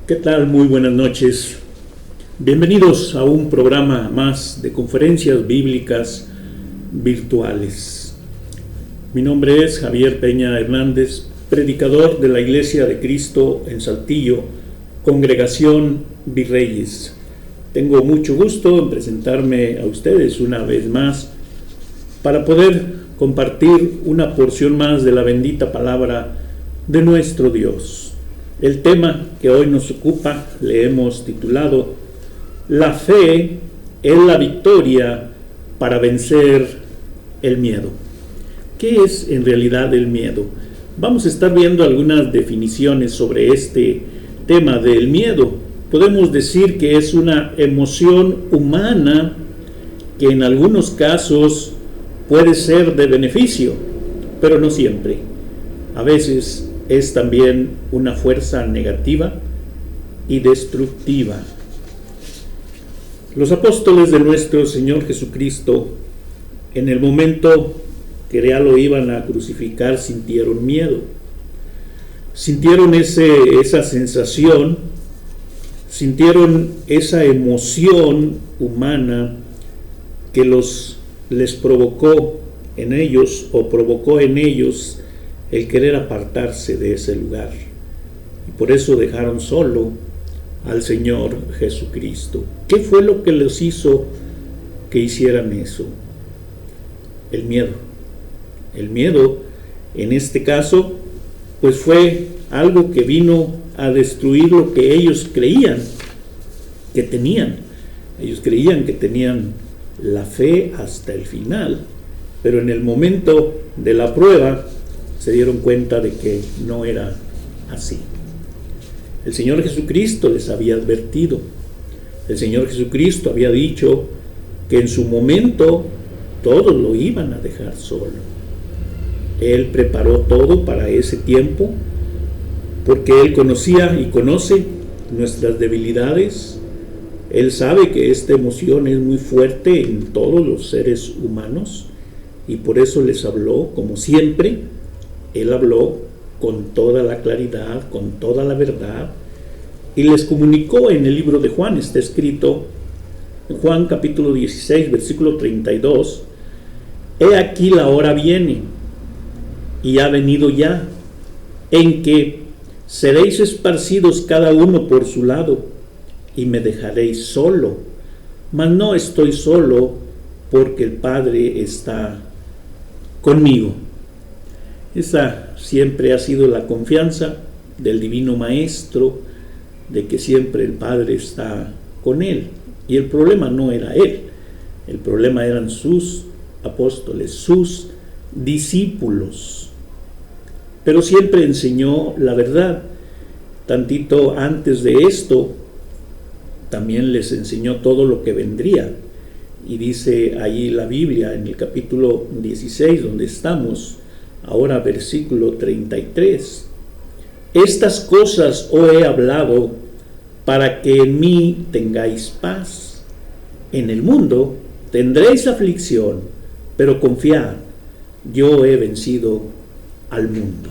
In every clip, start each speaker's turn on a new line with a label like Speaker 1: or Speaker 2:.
Speaker 1: ¿Qué tal? Muy buenas noches. Bienvenidos a un programa más de conferencias bíblicas virtuales. Mi nombre es Javier Peña Hernández, predicador de la Iglesia de Cristo en Saltillo, Congregación Virreyes. Tengo mucho gusto en presentarme a ustedes una vez más para poder compartir una porción más de la bendita palabra de nuestro Dios. El tema que hoy nos ocupa le hemos titulado La fe es la victoria para vencer el miedo. ¿Qué es en realidad el miedo? Vamos a estar viendo algunas definiciones sobre este tema del miedo. Podemos decir que es una emoción humana que en algunos casos puede ser de beneficio, pero no siempre. A veces es también una fuerza negativa y destructiva. Los apóstoles de nuestro Señor Jesucristo, en el momento que ya lo iban a crucificar, sintieron miedo. Sintieron esa sensación, sintieron esa emoción humana que les provocó en ellos, o provocó en ellos, el querer apartarse de ese lugar. Y por eso dejaron solo al Señor Jesucristo. ¿Qué fue lo que les hizo que hicieran eso? El miedo. El miedo, en este caso, pues fue algo que vino a destruir lo que ellos creían que tenían. Ellos creían que tenían la fe hasta el final, pero en el momento de la prueba se dieron cuenta de que no era así. El Señor Jesucristo les había advertido. El Señor Jesucristo había dicho que en su momento todos lo iban a dejar solo. Él preparó todo para ese tiempo porque Él conocía y conoce nuestras debilidades. Él sabe que esta emoción es muy fuerte en todos los seres humanos y por eso les habló, como siempre. Él habló con toda la claridad, con toda la verdad, y les comunicó en el libro de Juan. Está escrito en Juan capítulo 16, versículo 32, He aquí la hora viene, y ha venido ya, en que seréis esparcidos cada uno por su lado, y me dejaréis solo, mas no estoy solo, porque el Padre está conmigo. Esa siempre ha sido la confianza del Divino Maestro, de que siempre el Padre está con él. Y el problema no era él, el problema eran sus apóstoles, sus discípulos. Pero siempre enseñó la verdad. Tantito antes de esto, también les enseñó todo lo que vendría. Y dice allí la Biblia, en el capítulo 16, donde estamos, ahora versículo 33, Estas cosas os he hablado para que en mí tengáis paz. En el mundo tendréis aflicción, pero confiad, yo he vencido al mundo.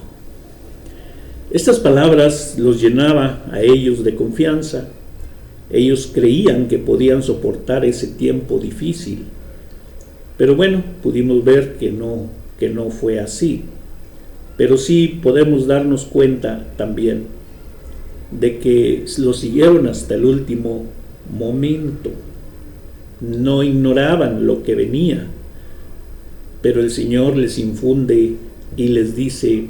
Speaker 1: Estas palabras los llenaba a ellos de confianza. Ellos creían que podían soportar ese tiempo difícil. Pero bueno, pudimos ver que no fue así. Pero sí podemos darnos cuenta también de que lo siguieron hasta el último momento. No ignoraban lo que venía, pero el Señor les infunde y les dice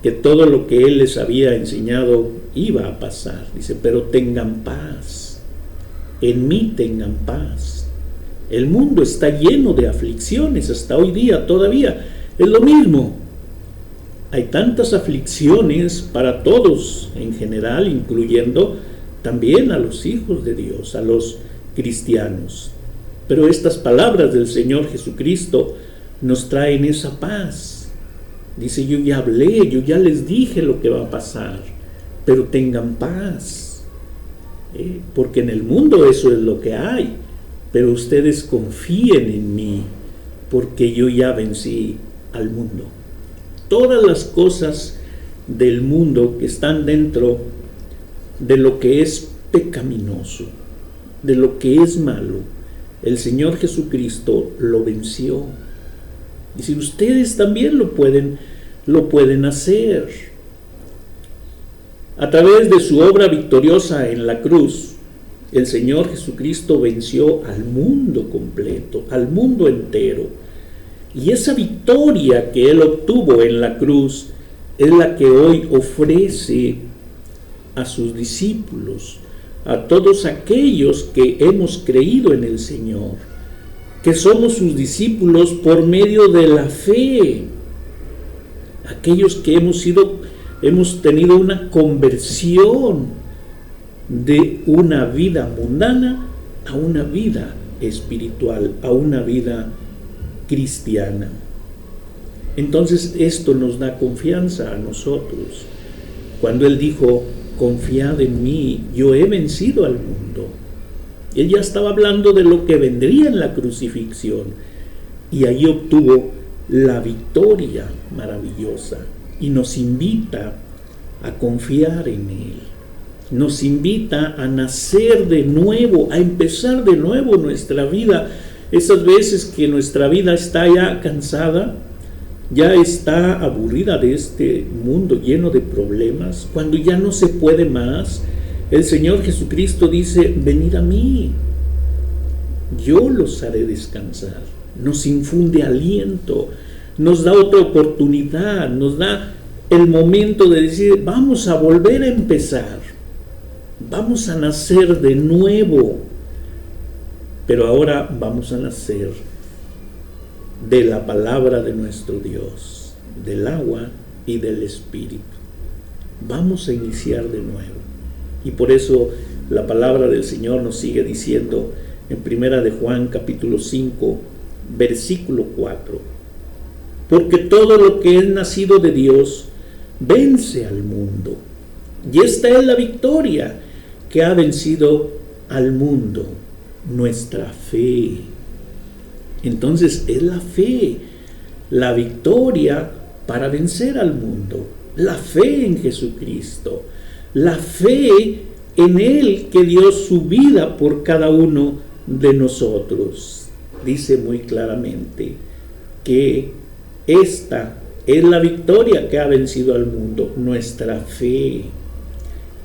Speaker 1: que todo lo que Él les había enseñado iba a pasar. Dice, pero tengan paz, en mí tengan paz. El mundo está lleno de aflicciones hasta hoy día todavía. Es lo mismo. Hay tantas aflicciones para todos en general, incluyendo también a los hijos de Dios, a los cristianos. Pero estas palabras del Señor Jesucristo nos traen esa paz. Dice, yo ya hablé, yo ya les dije lo que va a pasar, pero tengan paz. Porque en el mundo eso es lo que hay, pero ustedes confíen en mí, porque yo ya vencí al mundo. Todas las cosas del mundo que están dentro de lo que es pecaminoso, de lo que es malo. El Señor Jesucristo lo venció. Y si ustedes también lo pueden hacer. A través de su obra victoriosa en la cruz, el Señor Jesucristo venció al mundo completo, al mundo entero. Y esa victoria que Él obtuvo en la cruz es la que hoy ofrece a sus discípulos, a todos aquellos que hemos creído en el Señor, que somos sus discípulos por medio de la fe, aquellos que hemos tenido una conversión de una vida mundana a una vida espiritual, a una vida cristiana. Entonces esto nos da confianza a nosotros. Cuando Él dijo, confiad en mí, yo he vencido al mundo. Él ya estaba hablando de lo que vendría en la crucifixión, y ahí obtuvo la victoria maravillosa, y nos invita a confiar en Él. Nos invita a nacer de nuevo, a empezar de nuevo nuestra vida. Esas veces que nuestra vida está ya cansada, ya está aburrida de este mundo lleno de problemas, cuando ya no se puede más, el Señor Jesucristo dice, venid a mí, yo los haré descansar. Nos infunde aliento, nos da otra oportunidad, nos da el momento de decir, vamos a volver a empezar, vamos a nacer de nuevo, pero ahora vamos a nacer de la palabra de nuestro Dios, del agua y del Espíritu. Vamos a iniciar de nuevo. Y por eso la palabra del Señor nos sigue diciendo en 1 de Juan capítulo 5, versículo 4. Porque todo lo que es nacido de Dios vence al mundo. Y esta es la victoria que ha vencido al mundo, nuestra fe. Entonces es la fe, la victoria para vencer al mundo, la fe en Jesucristo, la fe en Él que dio su vida por cada uno de nosotros. Dice muy claramente que esta es la victoria que ha vencido al mundo, nuestra fe.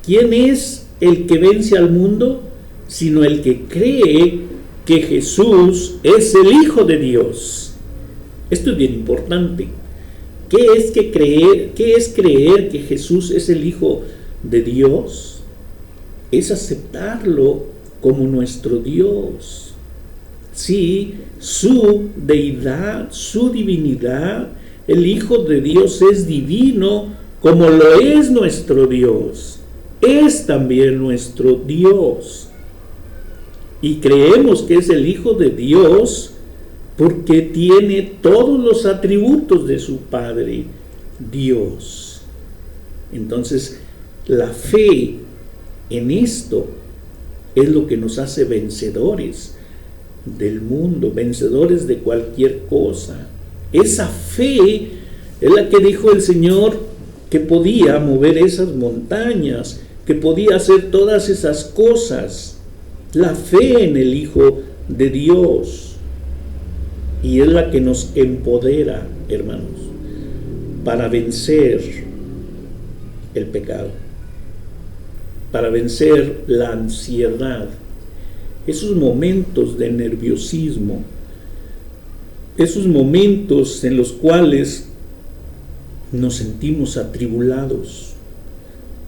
Speaker 1: ¿Quién es el que vence al mundo? Sino el que cree que Jesús es el Hijo de Dios. Esto es bien importante. ¿Qué es creer que Jesús es el Hijo de Dios? Es aceptarlo como nuestro Dios. Sí, su deidad, su divinidad, el Hijo de Dios es divino como lo es nuestro Dios. Es también nuestro Dios. Y creemos que es el Hijo de Dios porque tiene todos los atributos de su Padre, Dios. Entonces, la fe en esto es lo que nos hace vencedores del mundo, vencedores de cualquier cosa. Esa fe es la que dijo el Señor que podía mover esas montañas, que podía hacer todas esas cosas. La fe en el Hijo de Dios. Y es la que nos empodera, hermanos, para vencer el pecado, para vencer la ansiedad, esos momentos de nerviosismo, esos momentos en los cuales nos sentimos atribulados,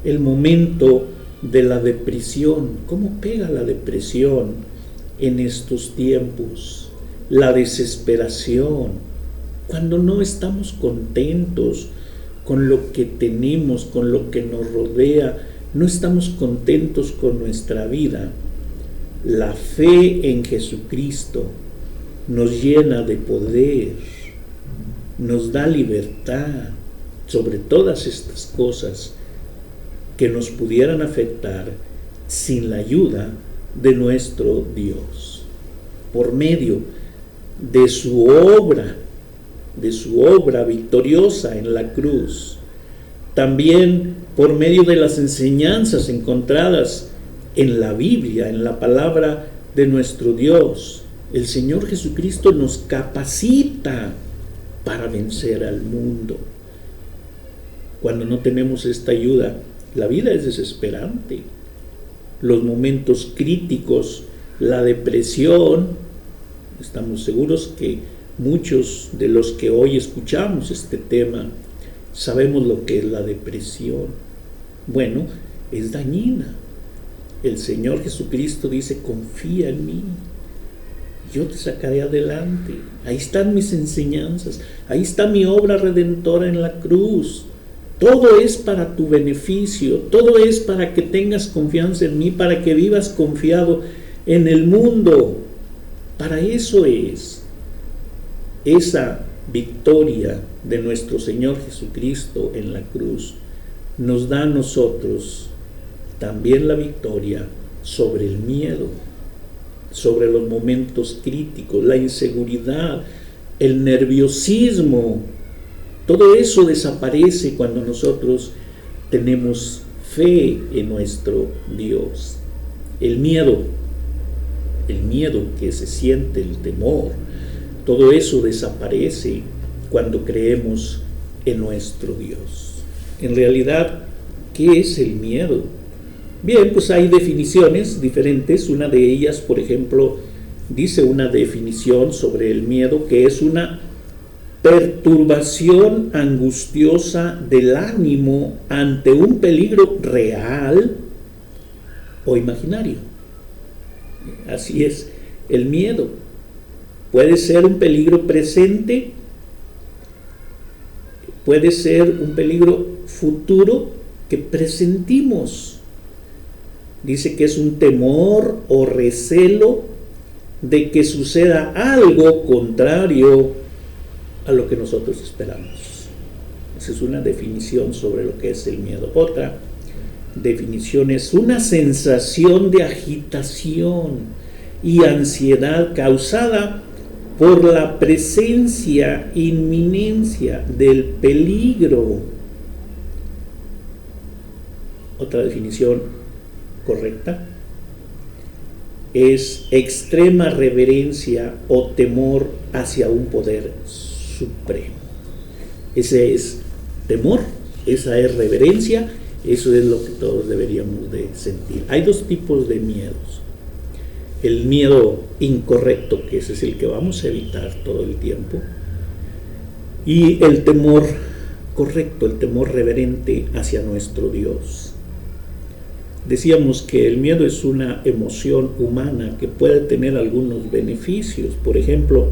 Speaker 1: el momento de la depresión. ¿Cómo pega la depresión en estos tiempos? La desesperación, cuando no estamos contentos con lo que tenemos, con lo que nos rodea, no estamos contentos con nuestra vida. La fe en Jesucristo nos llena de poder, nos da libertad sobre todas estas cosas que nos pudieran afectar sin la ayuda de nuestro Dios. Por medio de su obra victoriosa en la cruz, también por medio de las enseñanzas encontradas en la Biblia, en la palabra de nuestro Dios. El Señor Jesucristo nos capacita para vencer al mundo. Cuando no tenemos esta ayuda, la vida es desesperante. Los momentos críticos, la depresión, estamos seguros que muchos de los que hoy escuchamos este tema sabemos lo que es la depresión. Bueno, es dañina. El Señor Jesucristo dice: confía en mí, yo te sacaré adelante. Ahí están mis enseñanzas, ahí está mi obra redentora en la cruz. Todo es para tu beneficio, todo es para que tengas confianza en mí, para que vivas confiado en el mundo. Para eso es. Esa victoria de nuestro Señor Jesucristo en la cruz nos da a nosotros también la victoria sobre el miedo, sobre los momentos críticos, la inseguridad, el nerviosismo. Todo eso desaparece cuando nosotros tenemos fe en nuestro Dios. El miedo que se siente, el temor, todo eso desaparece cuando creemos en nuestro Dios. En realidad, ¿qué es el miedo? Bien, pues hay definiciones diferentes. Una de ellas, por ejemplo, dice una definición sobre el miedo que es una perturbación angustiosa del ánimo ante un peligro real o imaginario. Así es, el miedo puede ser un peligro presente, puede ser un peligro futuro que presentimos. Dice que es un temor o recelo de que suceda algo contrario a lo que nosotros esperamos. Esa es una definición sobre lo que es el miedo. Otra definición es una sensación de agitación y ansiedad causada por la presencia, inminencia del peligro. Otra definición correcta es extrema reverencia o temor hacia un poder supremo. Ese es temor, esa es reverencia, eso es lo que todos deberíamos de sentir. Hay dos tipos de miedos. El miedo incorrecto, que ese es el que vamos a evitar todo el tiempo, y el temor correcto, el temor reverente hacia nuestro Dios. Decíamos que el miedo es una emoción humana que puede tener algunos beneficios. Por ejemplo,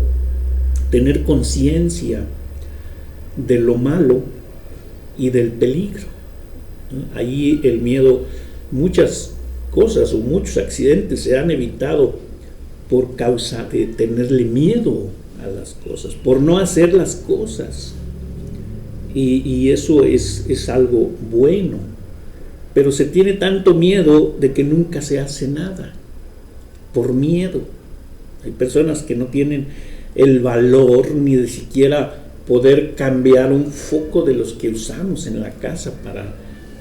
Speaker 1: tener conciencia de lo malo y del peligro. Ahí el miedo, muchas cosas o muchos accidentes se han evitado por causa de tenerle miedo a las cosas, por no hacer las cosas. Y eso es algo bueno. Pero se tiene tanto miedo de que nunca se hace nada, por miedo. Hay personas que no tienen el valor ni de siquiera poder cambiar un foco de los que usamos en la casa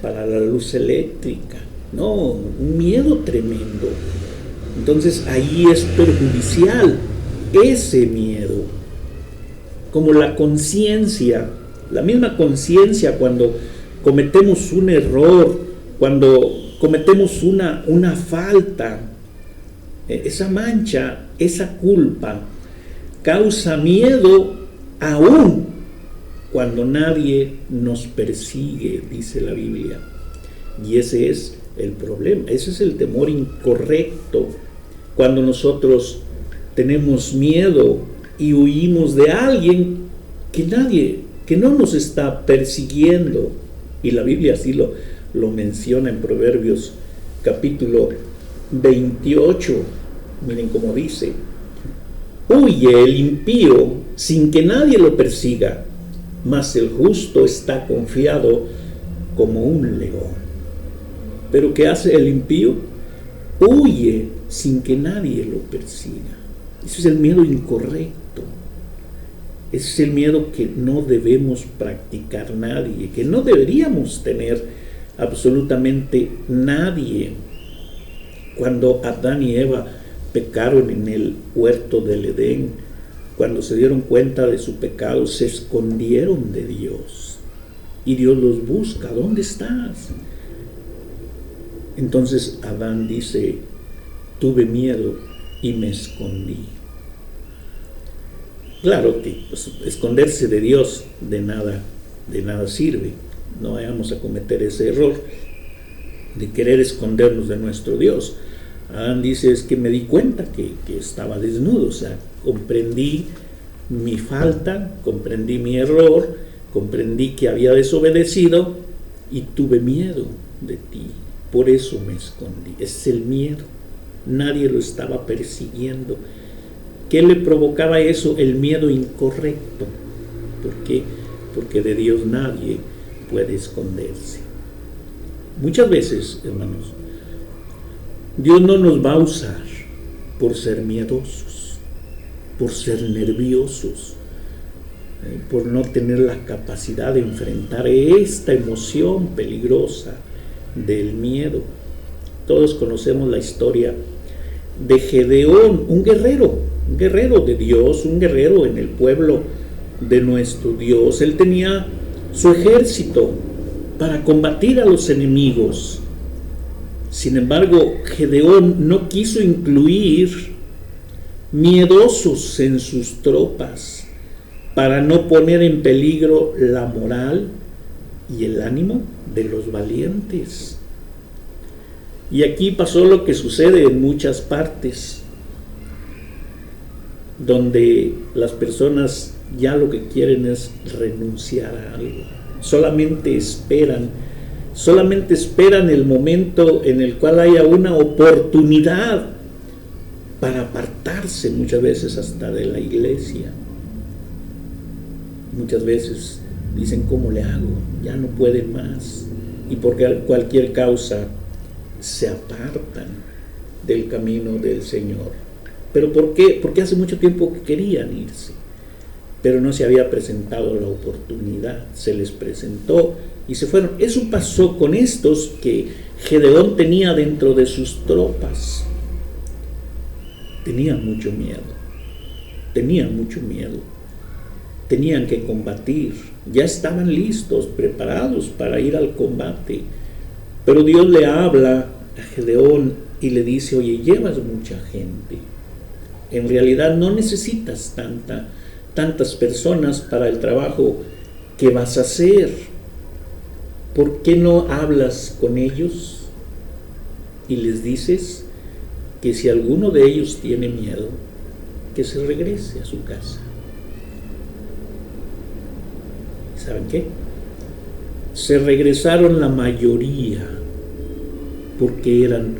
Speaker 1: para la luz eléctrica. No, un miedo tremendo. Entonces ahí es perjudicial ese miedo. Como la conciencia, la misma conciencia cuando cometemos un error, cuando cometemos una falta, esa mancha, esa culpa, causa miedo aún cuando nadie nos persigue, dice la Biblia. Y ese es el problema, ese es el temor incorrecto. Cuando nosotros tenemos miedo y huimos de alguien que no nos está persiguiendo, y la Biblia así lo menciona en Proverbios capítulo 28. Miren cómo dice: huye el impío sin que nadie lo persiga, mas el justo está confiado como un león. Pero ¿qué hace el impío? Huye sin que nadie lo persiga. Ese es el miedo incorrecto. Ese es el miedo que no debemos practicar nadie, que no deberíamos tener absolutamente nadie. Cuando Adán y Eva pecaron en el huerto del Edén, cuando se dieron cuenta de su pecado, se escondieron de Dios. Y Dios los busca. ¿Dónde estás? Entonces Adán dice, tuve miedo y me escondí. Claro que pues, esconderse de Dios de nada sirve. No vayamos a cometer ese error de querer escondernos de nuestro Dios. Adán dice, es que me di cuenta que estaba desnudo, o sea, comprendí mi falta, comprendí mi error, comprendí que había desobedecido y tuve miedo de ti. Por eso me escondí. Es el miedo. Nadie lo estaba persiguiendo. ¿Qué le provocaba eso? El miedo incorrecto. ¿Por qué? Porque de Dios nadie puede esconderse. Muchas veces, hermanos, Dios no nos va a usar por ser miedosos, por ser nerviosos, por no tener la capacidad de enfrentar esta emoción peligrosa del miedo. Todos conocemos la historia de Gedeón, un guerrero de Dios, un guerrero en el pueblo de nuestro Dios. Él tenía su ejército para combatir a los enemigos. Sin embargo, Gedeón no quiso incluir miedosos en sus tropas para no poner en peligro la moral y el ánimo de los valientes. Y aquí pasó lo que sucede en muchas partes, donde las personas ya lo que quieren es renunciar a algo. Solamente esperan el momento en el cual haya una oportunidad para apartarse, muchas veces hasta de la iglesia. Muchas veces dicen, ¿cómo le hago? Ya no pueden más. Y por cualquier causa se apartan del camino del Señor. ¿Pero por qué? Porque hace mucho tiempo que querían irse, pero no se había presentado la oportunidad. Se les presentó y se fueron. Eso pasó con estos que Gedeón tenía dentro de sus tropas. Tenían mucho miedo. Tenían que combatir. Ya estaban listos, preparados para ir al combate. Pero Dios le habla a Gedeón y le dice, oye, llevas mucha gente. En realidad no necesitas tantas personas para el trabajo que vas a hacer. ¿Por qué no hablas con ellos y les dices que si alguno de ellos tiene miedo, que se regrese a su casa? ¿Saben qué? Se regresaron la mayoría porque eran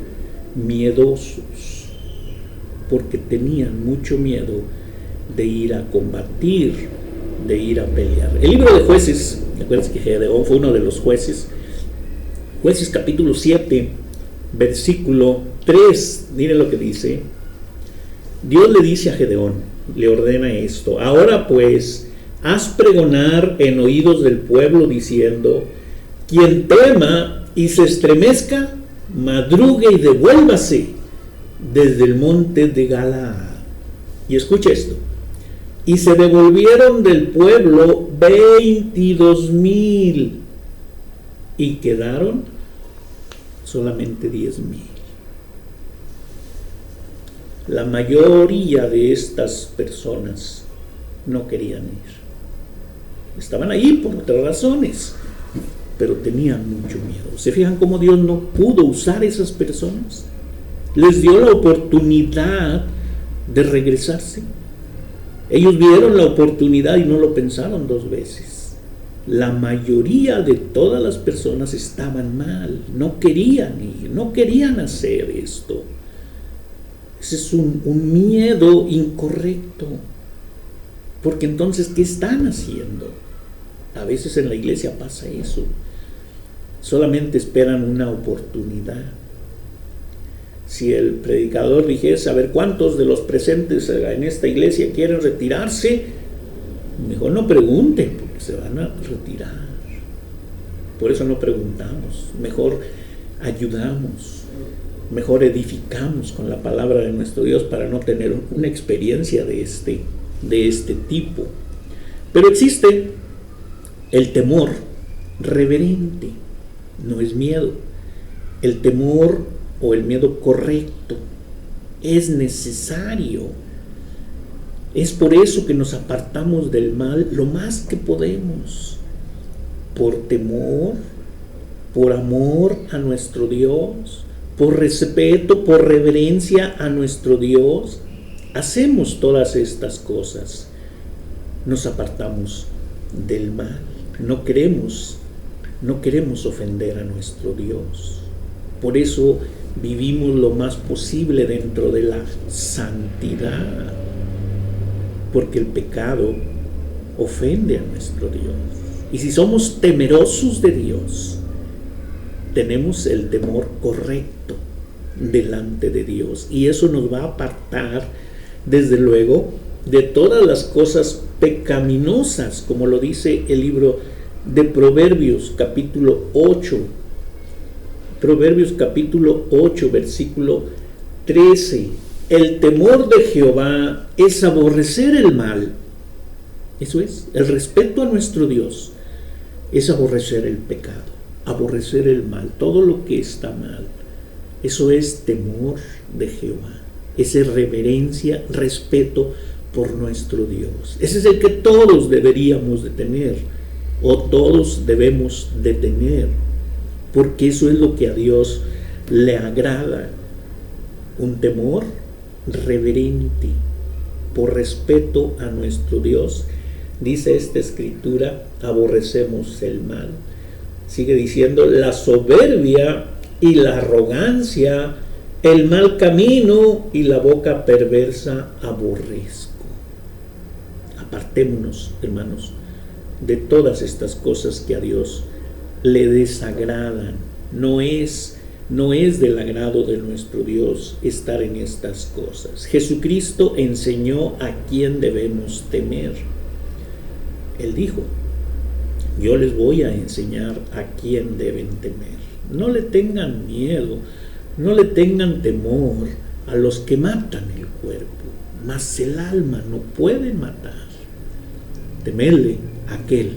Speaker 1: miedosos, porque tenían mucho miedo de ir a combatir, de ir a pelear. El libro de Jueces, ¿recuerdas que Gedeón fue uno de los jueces? Jueces capítulo 7, versículo 3, miren lo que dice. Dios le dice a Gedeón, le ordena esto: ahora pues, haz pregonar en oídos del pueblo diciendo, quien tema y se estremezca, madrugue y devuélvase desde el monte de Galaad. Y escucha esto: y se devolvieron del pueblo 22,000 y quedaron solamente 10,000. La mayoría de estas personas no querían ir. Estaban ahí por otras razones, pero tenían mucho miedo. ¿Se fijan cómo Dios no pudo usar a esas personas? Les dio la oportunidad de regresarse. Ellos vieron la oportunidad y no lo pensaron dos veces. La mayoría de todas las personas estaban mal, no querían ir, no querían hacer esto. Ese es un miedo incorrecto. Porque entonces, ¿qué están haciendo? A veces en la iglesia pasa eso. Solamente esperan una oportunidad. Si el predicador dijese, a ver, ¿cuántos de los presentes en esta iglesia quieren retirarse? Mejor no pregunten, porque se van a retirar. Por eso no preguntamos, mejor ayudamos, mejor edificamos con la palabra de nuestro Dios para no tener una experiencia de este tipo. Pero existe el temor reverente, no es miedo. El temor o el miedo correcto es necesario. Es por eso que nos apartamos del mal lo más que podemos. Por temor, por amor a nuestro Dios, por respeto, por reverencia a nuestro Dios, hacemos todas estas cosas. Nos apartamos del mal. No queremos ofender a nuestro Dios. Por eso vivimos lo más posible dentro de la santidad, porque el pecado ofende a nuestro Dios. Y si somos temerosos de Dios, tenemos el temor correcto delante de Dios, y eso nos va a apartar, desde luego, de todas las cosas pecaminosas, como lo dice el libro de Proverbios capítulo 8. Proverbios capítulo 8, versículo 13. El temor de Jehová es aborrecer el mal. Eso es, el respeto a nuestro Dios es aborrecer el pecado, aborrecer el mal, todo lo que está mal. Eso es temor de Jehová, esa es reverencia, respeto por nuestro Dios. Ese es el que todos deberíamos de tener, o todos debemos de tener, porque eso es lo que a Dios le agrada. Un temor reverente por respeto a nuestro Dios. Dice esta escritura, aborrecemos el mal. Sigue diciendo, la soberbia y la arrogancia, el mal camino y la boca perversa aborrezco. Apartémonos, hermanos, de todas estas cosas que a Dios le desagradan. No es del agrado de nuestro Dios estar en estas cosas. Jesucristo enseñó a quién debemos temer. Él dijo, yo les voy a enseñar a quién deben temer. No le tengan miedo, no le tengan temor a los que matan el cuerpo, mas el alma no pueden matar. Temerle a aquel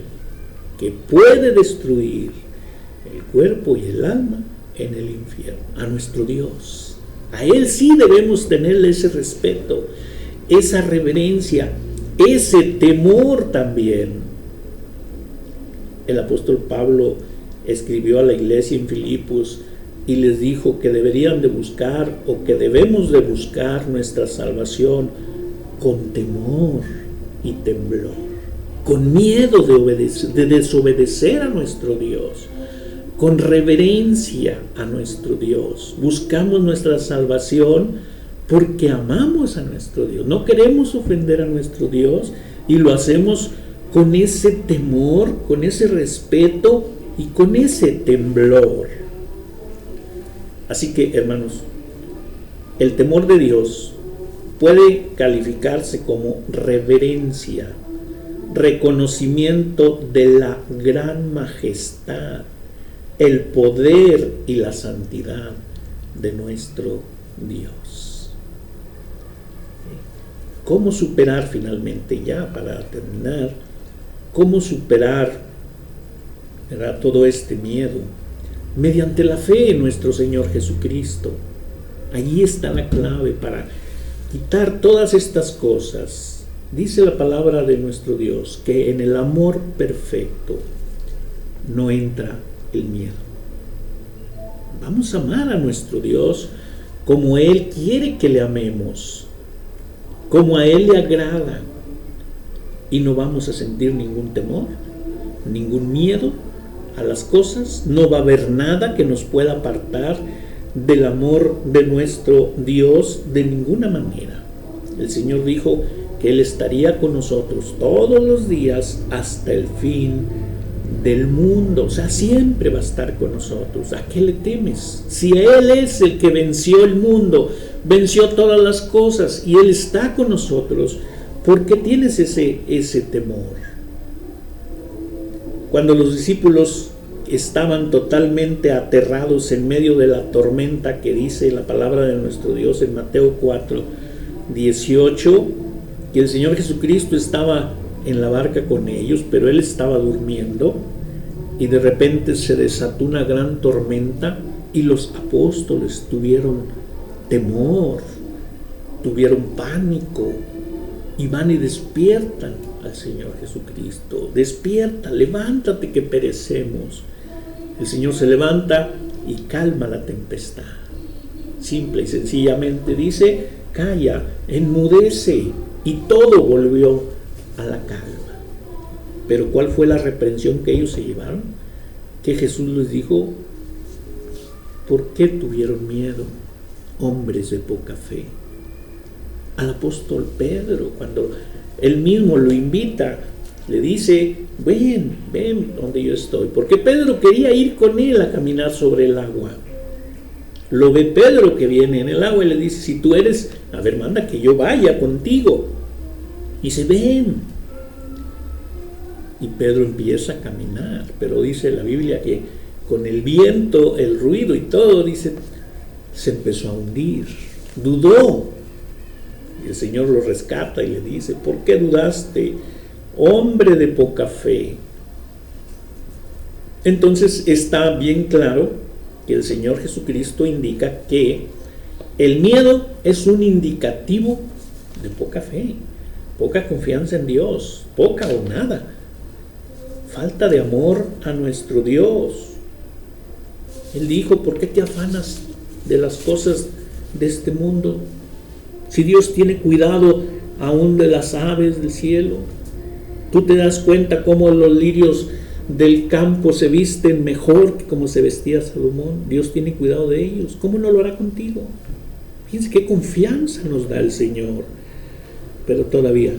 Speaker 1: que puede destruir el cuerpo y el alma en el infierno, a nuestro Dios. A Él sí debemos tenerle ese respeto, esa reverencia, ese temor también. El apóstol Pablo escribió a la iglesia en Filipos y les dijo que deberían de buscar, o que debemos de buscar, nuestra salvación con temor y temblor, con miedo de desobedecer a nuestro Dios, con reverencia a nuestro Dios. Buscamos nuestra salvación porque amamos a nuestro Dios. No queremos ofender a nuestro Dios, y lo hacemos con ese temor, con ese respeto y con ese temblor. Así que, hermanos, el temor de Dios puede calificarse como reverencia, reconocimiento de la gran majestad, el poder y la santidad de nuestro Dios. ¿Cómo superar finalmente, ya para terminar, cómo superar, ¿verdad?, todo este miedo? Mediante la fe en nuestro Señor Jesucristo. Allí está la clave para quitar todas estas cosas. Dice la palabra de nuestro Dios que en el amor perfecto no entra el miedo. Vamos a amar a nuestro Dios como Él quiere que le amemos, como a Él le agrada, y no vamos a sentir ningún temor, ningún miedo a las cosas. No va a haber nada que nos pueda apartar del amor de nuestro Dios de ninguna manera. El Señor dijo que Él estaría con nosotros todos los días hasta el fin del mundo. O sea, siempre va a estar con nosotros. ¿A qué le temes? Si Él es el que venció el mundo, venció todas las cosas, y Él está con nosotros, ¿por qué tienes ese temor? Cuando los discípulos estaban totalmente aterrados en medio de la tormenta que dice la palabra de nuestro Dios en Mateo 4:18, que el Señor Jesucristo estaba en la barca con ellos, pero Él estaba durmiendo, y de repente se desató una gran tormenta y los apóstoles tuvieron temor, tuvieron pánico, y van y despiertan al Señor Jesucristo. Despierta, levántate que perecemos. El Señor se levanta y calma la tempestad. Simple y sencillamente dice: calla, enmudece, y todo volvió a la calma. Pero ¿cuál fue la reprensión que ellos se llevaron? Que Jesús les dijo: ¿por qué tuvieron miedo, hombres de poca fe? Al apóstol Pedro, cuando él mismo lo invita, le dice: ven donde yo estoy, porque Pedro quería ir con él a caminar sobre el agua. Lo ve Pedro que viene en el agua y le dice: si tú eres, a ver, manda que yo vaya contigo. Y dice: ven. Y Pedro empieza a caminar, pero dice la Biblia que con el viento, el ruido y todo, dice, se empezó a hundir, dudó. Y el Señor lo rescata y le dice: ¿por qué dudaste, hombre de poca fe? Entonces está bien claro que el Señor Jesucristo indica que el miedo es un indicativo de poca fe, poca confianza en Dios, poca o nada, falta de amor a nuestro Dios. Él dijo: ¿por qué te afanas de las cosas de este mundo? Si Dios tiene cuidado aún de las aves del cielo, tú te das cuenta cómo los lirios del campo se visten mejor que como se vestía Salomón. Dios tiene cuidado de ellos. ¿Cómo no lo hará contigo? Fíjense qué confianza nos da el Señor. Pero todavía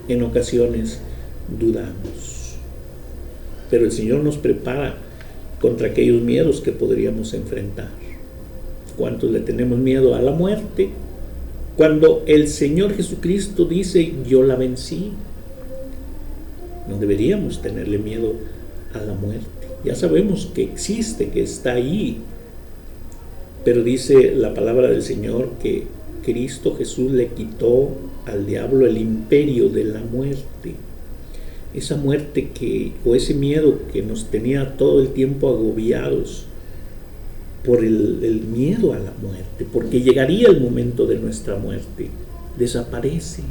Speaker 1: en ocasiones dudamos. Pero el Señor nos prepara contra aquellos miedos que podríamos enfrentar. ¿Cuántos le tenemos miedo a la muerte? Cuando el Señor Jesucristo dice: yo la vencí. No deberíamos tenerle miedo a la muerte. Ya sabemos que existe, que está ahí. Pero dice la palabra del Señor que Cristo Jesús le quitó al diablo el imperio de la muerte. Esa muerte o ese miedo que nos tenía todo el tiempo agobiados por el miedo a la muerte, porque llegaría el momento de nuestra muerte, desaparece,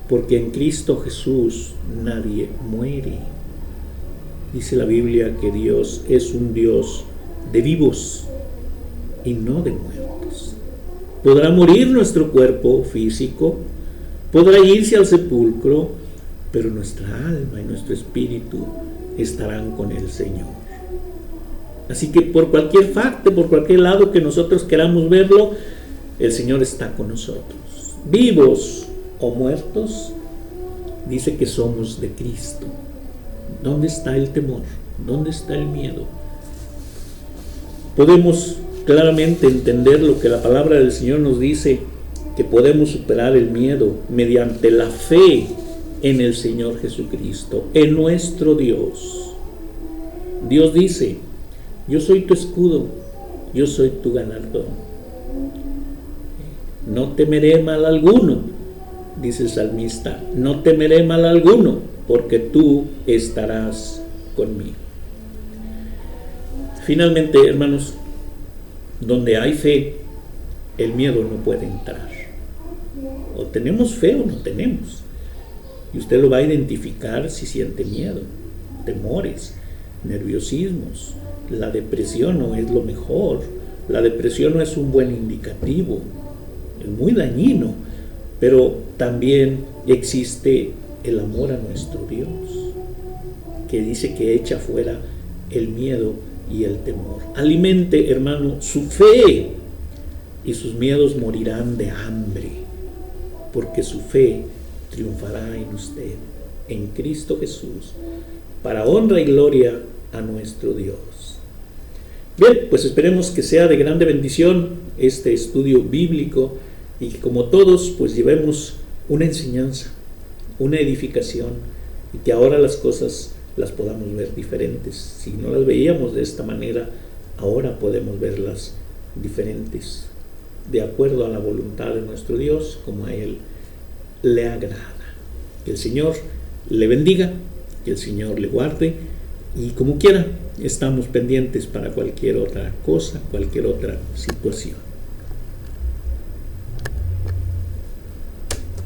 Speaker 1: porque en Cristo Jesús nadie muere. Dice la Biblia que Dios es un Dios de vivos y no de muertos. Podrá morir nuestro cuerpo físico, podrá irse al sepulcro, pero nuestra alma y nuestro espíritu estarán con el Señor. Así que por cualquier parte, por cualquier lado que nosotros queramos verlo, el Señor está con nosotros. Vivos o muertos, dice que somos de Cristo. ¿Dónde está el temor? ¿Dónde está el miedo? Podemos claramente entender lo que la palabra del Señor nos dice, que podemos superar el miedo mediante la fe en el Señor Jesucristo, en nuestro Dios. Dios dice: yo soy tu escudo, yo soy tu galardón. No temeré mal alguno, dice el salmista, no temeré mal alguno, porque tú estarás conmigo. Finalmente, hermanos, donde hay fe, el miedo no puede entrar. O tenemos fe o no tenemos. Y usted lo va a identificar si siente miedo, temores, nerviosismos. La depresión no es lo mejor. La depresión no es un buen indicativo. Es muy dañino. Pero también existe el amor a nuestro Dios, que dice que echa fuera el miedo y el temor. Alimente, hermano, su fe, y sus miedos morirán de hambre, porque su fe triunfará en usted, en Cristo Jesús, para honra y gloria a nuestro Dios. Bien, pues esperemos que sea de grande bendición este estudio bíblico, y que como todos pues llevemos una enseñanza, una edificación, y que ahora las cosas las podamos ver diferentes. Si no las veíamos de esta manera, ahora podemos verlas diferentes, de acuerdo a la voluntad de nuestro Dios, como a Él le agrada. Que el Señor le bendiga, que el Señor le guarde, y como quiera, estamos pendientes para cualquier otra cosa, cualquier otra situación.